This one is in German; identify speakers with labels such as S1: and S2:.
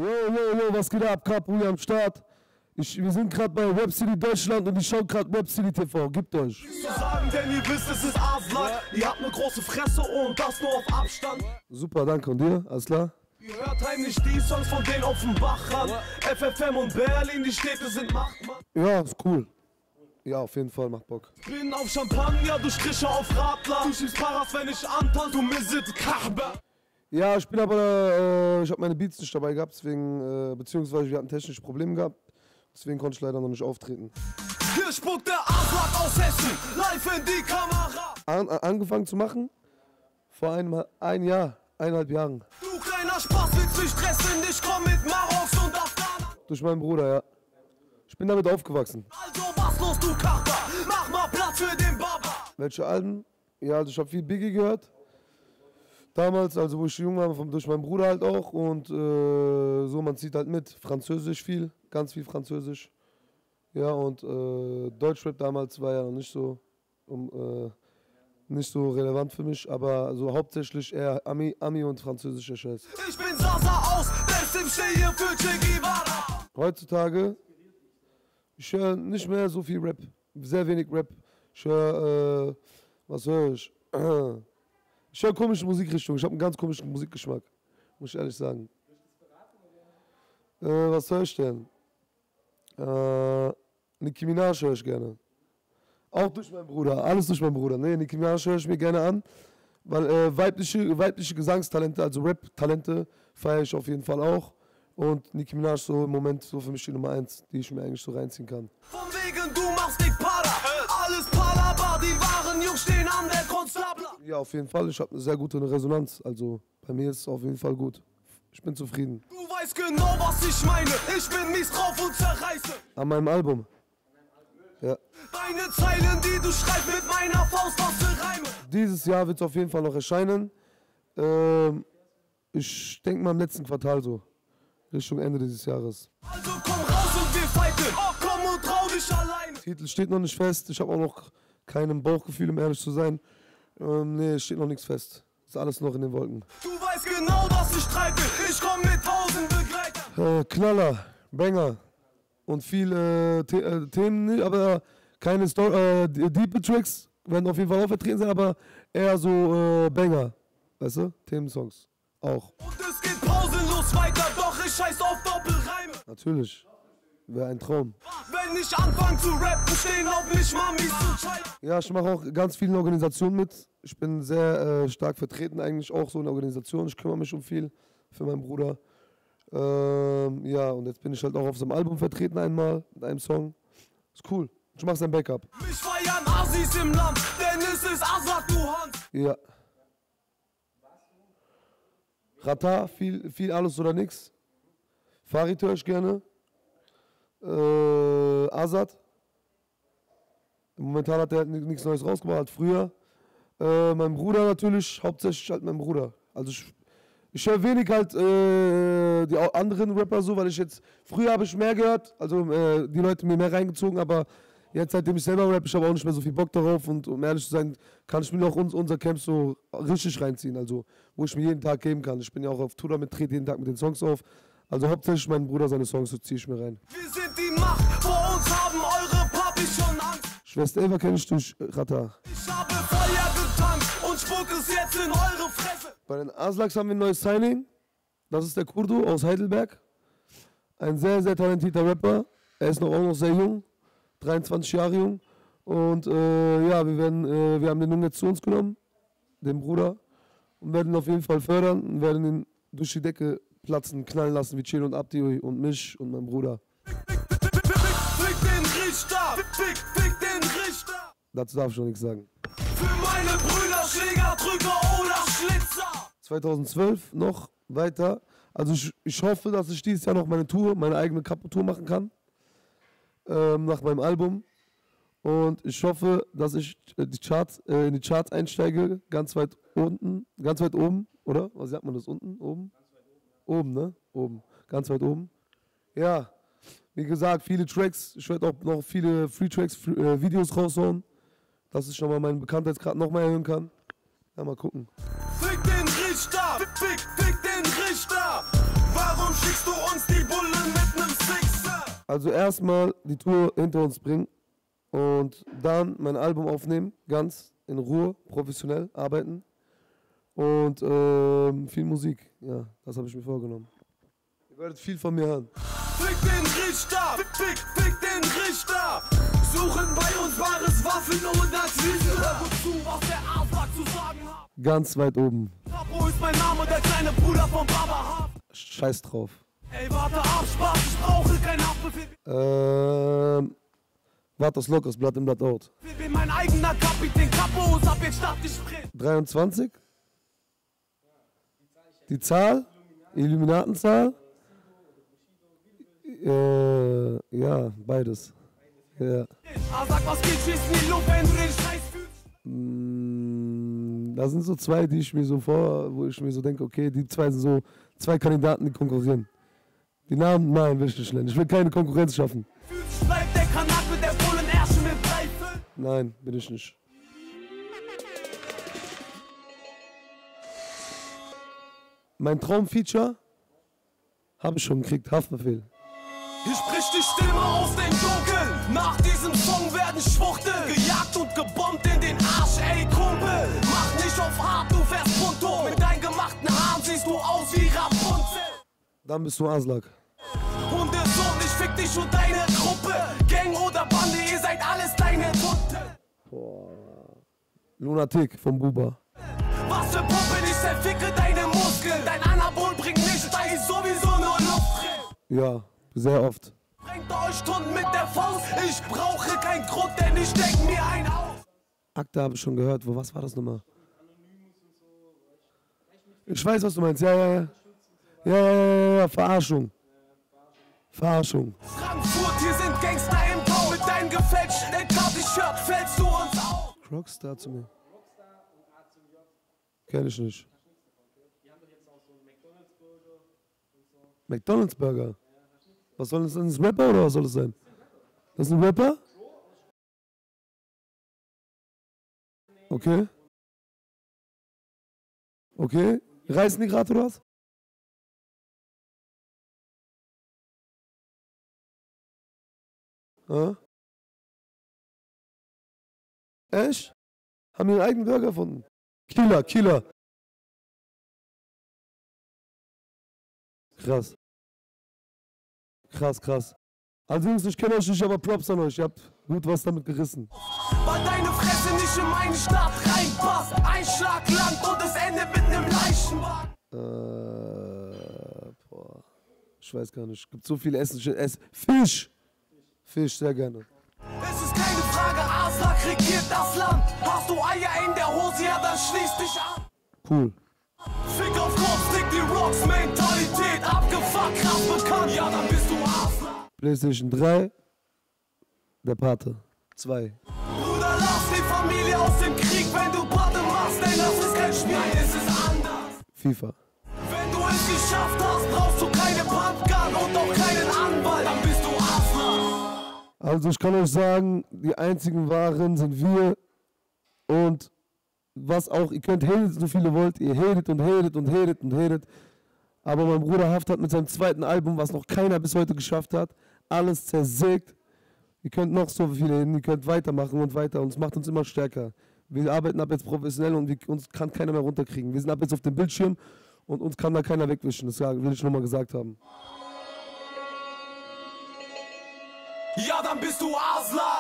S1: Was geht ab? Capuli am Start. Wir sind gerade bei Rap City Deutschland und ich schaue gerade Rap City TV. Gebt euch.
S2: Zu sagen, denn ihr wisst, es ist Aslak. Ihr habt eine große Fresse und das nur auf Abstand.
S1: Super, danke. Und dir? Alles klar?
S2: Ihr hört heimlich die Songs von denen auf dem Bachrand. FFM und Berlin, die Städte sind Machtmann.
S1: Ja, ist cool. Ja, auf jeden Fall, macht Bock.
S2: Bin auf Champagner, du Striche auf Radler. Du schiebst Paras, wenn ich antanze, du Misit Kahba.
S1: Ja, ich habe meine Beats nicht dabei gehabt, deswegen, beziehungsweise wir hatten technische Probleme gehabt. Deswegen konnte ich leider noch nicht auftreten.
S2: Hier spuckt der Aslak aus Hessen, live in die Kamera.
S1: Angefangen zu machen? Vor eineinhalb Jahren.
S2: Du kleiner Spaß, willst mich stressen, ich komm mit Maroks und Afghanen.
S1: Durch meinen Bruder, ja. Ich bin damit aufgewachsen.
S2: Also was los, du Kachba, mach mal Platz für den Baba.
S1: Welche Alben? Ja, also ich habe viel Biggie gehört. Damals, also wo ich jung war, durch meinen Bruder halt auch. Und so, man zieht halt mit. Französisch viel, ganz viel Französisch. Ja, und Deutschrap damals war ja noch nicht so, nicht so relevant für mich. Aber also hauptsächlich eher Ami und französischer Scheiß.
S2: Ich bin Sasa aus, Destim stehe für Che Guevara.
S1: Heutzutage, ich höre nicht mehr so viel Rap. Sehr wenig Rap. Ich höre, was höre ich? Ich höre komische Musikrichtungen. Ich habe einen ganz komischen Musikgeschmack, muss ich ehrlich sagen. Was höre ich denn? Nicki Minaj höre ich gerne. Auch durch meinen Bruder, alles durch meinen Bruder. Nee, Nicki Minaj höre ich mir gerne an, weil weibliche Gesangstalente, also Rap-Talente, feiere ich auf jeden Fall auch. Und Nicki Minaj so im Moment so für mich die Nummer 1, die ich mir eigentlich so reinziehen kann.
S2: Von wegen du machst dich Para, alles Palaba, die wahren Jungs stehen an der Konstabler.
S1: Ja, auf jeden Fall, ich habe eine sehr gute Resonanz, also bei mir ist es auf jeden Fall gut. Ich bin zufrieden.
S2: Du weißt genau, was ich meine, ich bin mies drauf und zerreiße.
S1: An meinem Album. Ja.
S2: Deine Zeilen, die du schreibst mit meiner Faust, was für Reime.
S1: Dieses Jahr wird es auf jeden Fall noch erscheinen. Ich denke mal im letzten Quartal so. Richtung Ende dieses Jahres.
S2: Also komm raus und wir fighten. Oh, komm und trau dich allein.
S1: Titel steht noch nicht fest. Ich habe auch noch kein Bauchgefühl, um ehrlich zu sein. Nee, es steht noch nichts fest. Ist alles noch in den Wolken.
S2: Du weißt genau, was ich treibe. Ich komm mit 1000 Begleitern.
S1: Knaller, Banger und viele Themen, aber keine Deep Tracks werden auf jeden Fall auch vertreten sein, aber eher so Banger, weißt du, Themensongs auch.
S2: Und es geht pausenlos weiter, doch ich scheiß auf Doppelreime.
S1: Natürlich, wäre ein Traum.
S2: Wenn ich anfange zu rappen, stehen auf mich Mamis zu scheiden.
S1: Ja, ich mache auch ganz vielen Organisationen mit. Ich bin sehr stark vertreten eigentlich auch so in der Organisation. Ich kümmere mich um viel für meinen Bruder. Ja, und jetzt bin ich halt auch auf so einem Album vertreten einmal, mit einem Song. Ist cool. Ich mache sein Backup.
S2: Mich feiern Assis im Land, denn es ist Aslak, du Hans.
S1: Ja. Rata, viel alles oder nix. Farid höre ich gerne. Azad. Momentan hat er nichts Neues rausgebracht, früher. Mein Bruder natürlich, hauptsächlich halt mein Bruder. Also ich höre wenig halt die anderen Rapper so, weil früher habe ich mehr gehört, also die Leute mir mehr reingezogen, aber jetzt seitdem ich selber rappe, ich habe auch nicht mehr so viel Bock darauf und um ehrlich zu sein, kann ich mir auch unser Camp so richtig reinziehen, also wo ich mir jeden Tag geben kann. Ich bin ja auch auf Tour damit, trete jeden Tag mit den Songs auf. Also hauptsächlich mein Bruder seine Songs, so ziehe ich mir rein.
S2: Wir sind die Macht, vor uns haben eure Papis schon Angst.
S1: Schwester Eva kenne ich durch Rata.
S2: Ich habe Feuer getankt und spuck es jetzt in eure Fresse.
S1: Bei den Aslaks haben wir ein neues Signing. Das ist der Kurdo aus Heidelberg. Ein sehr, sehr talentierter Rapper. Er ist auch noch sehr jung, 23 Jahre jung. Und ja, wir haben den Jungen jetzt zu uns genommen, den Bruder, und werden ihn auf jeden Fall fördern und werden ihn durch die Decke platzen, knallen lassen wie Chill und Abdi und mich und mein Bruder.
S2: Fick den Richter, fick den Richter.
S1: Dazu darf ich noch nichts sagen.
S2: Für meine Brüder, Schläger, Drücker oder Schlitzer.
S1: 2012 noch weiter. Also ich hoffe, dass ich dieses Jahr noch meine eigene Kapo-Tour machen kann. Nach meinem Album. Und ich hoffe, dass ich in die Charts einsteige, ganz weit oben, oder? Was sagt man das, unten? Oben? Oben, ne? Oben. Ganz weit oben. Ja, wie gesagt, viele Tracks. Ich werde auch noch viele Free-Tracks, Videos raushauen, dass ich nochmal meinen Bekanntheitsgrad noch mehr erhöhen kann. Ja, mal gucken.
S2: Fick den Richter, fick den Richter. Warum schickst du uns die Bullen mit nem Sixer?
S1: Also erstmal die Tour hinter uns bringen und dann mein Album aufnehmen, ganz in Ruhe, professionell arbeiten und viel Musik. Ja, das habe ich mir vorgenommen. Ihr werdet viel von mir hören.
S2: Fick den Richter, fick den Richter. Suchen bei uns wahres Waffen oder Twitter. Hör gut zu, was der Afak zu sagen hat.
S1: Ganz weit oben.
S2: Wo ist mein Name, der kleine Bruder von Baba Hart?
S1: Scheiß drauf.
S2: Ey, warte ab, Spaß, ich brauche kein Haftbefehl.
S1: Warte, das Lockers, Blatt im Blatt out.
S2: Ich bin mein eigener Kapitän, Kapos, ab jetzt start ich Sprint.
S1: 23? Die Zahl? Illuminatenzahl? Ja, beides. Ja.
S2: Sag, was geht, schieß in die Luft, wenn du den Scheiß fühlst.
S1: Da sind so zwei, die ich mir so wo ich mir so denke, okay, die zwei sind so zwei Kandidaten, die konkurrieren. Die Namen, nein, will ich nicht nennen. Ich will keine Konkurrenz schaffen.
S2: Bleibt der Kanak mit der vollen Ärsche mit Reifen.
S1: Nein, bin ich nicht. Mein Traumfeature habe ich schon gekriegt, Haftbefehl.
S2: Hier spricht die Stimme aus dem Dunkeln. Nach diesem Song werden Schwuchteln gejagt und gebombt in den Arsch, ey Kumpel. Mach nicht auf hart, du fährst Punto. Mit deinen gemachten Haaren siehst du aus wie Rapunzel.
S1: Dann bist du Aslak.
S2: Hundesohn, ich fick dich und deine Gruppe. Gang oder Bande, ihr seid alles deine Tote.
S1: Boah. Lunatic vom Buba.
S2: Was für Puppen, ich zerficke deine Muskeln. Dein Anabol bringt nichts, da ist sowieso nur Luft drin.
S1: Ja, sehr oft.
S2: Bringt euch Stunden mit der Faust. Ich brauche keinen Grund, denn ich steck mir ein aus.
S1: Akta habe ich schon gehört. Was war das nochmal? Ich weiß, was du meinst. Ja, Verarschung. Verarschung.
S2: Frankfurt, hier sind Gangster im Bau. Mit deinem gefälschten T-Shirt fällst du uns auf.
S1: Rockstar zu mir. Kenn ich nicht. McDonald's Burger. Was soll das sein? Ist das ein Rapper oder was soll das sein? Das ist ein Rapper? Okay. Okay. Reißen die gerade oder was? Ah? Echt? Haben ihren eigenen Burger gefunden. Killer. Krass. Also Jungs, ich kenne euch nicht, aber Props an euch. Ihr habt gut was damit gerissen.
S2: Weil deine Fresse nicht in meinen Staat reinpasst. Ein Schlag Land und es endet mit einem Leichenwagen.
S1: Boah. Ich weiß gar nicht. Gibt so viel Essen. Fisch, sehr gerne.
S2: Es ist keine Frage, Aslak regiert das Land. Hast du Eier in der Hose, ja dann schließ dich an.
S1: Cool.
S2: Fick auf Kopf, Dick die Rocks, Mentalität, abgefuckt, krass bekannt, ja dann bist du Aslak.
S1: PlayStation 3, der Pate 2.
S2: Bruder, lass die Familie aus dem Krieg, wenn du Pate machst, denn das ist kein Spiel, nein, es ist anders.
S1: FIFA.
S2: Wenn du es geschafft hast, brauchst du keine Pumpgun und auch keinen Anwalt, dann bist du Aslak.
S1: Also ich kann euch sagen, die einzigen Wahren sind wir und was auch, ihr könnt haten, so viele wollt, ihr hatet. Aber mein Bruder Haft hat mit seinem zweiten Album, was noch keiner bis heute geschafft hat, alles zersägt. Ihr könnt noch so viele haten, ihr könnt weitermachen und weiter und es macht uns immer stärker. Wir arbeiten ab jetzt professionell und uns kann keiner mehr runterkriegen. Wir sind ab jetzt auf dem Bildschirm und uns kann da keiner wegwischen, das will ich nur mal gesagt haben.
S2: Ja, dann bist du Aslak.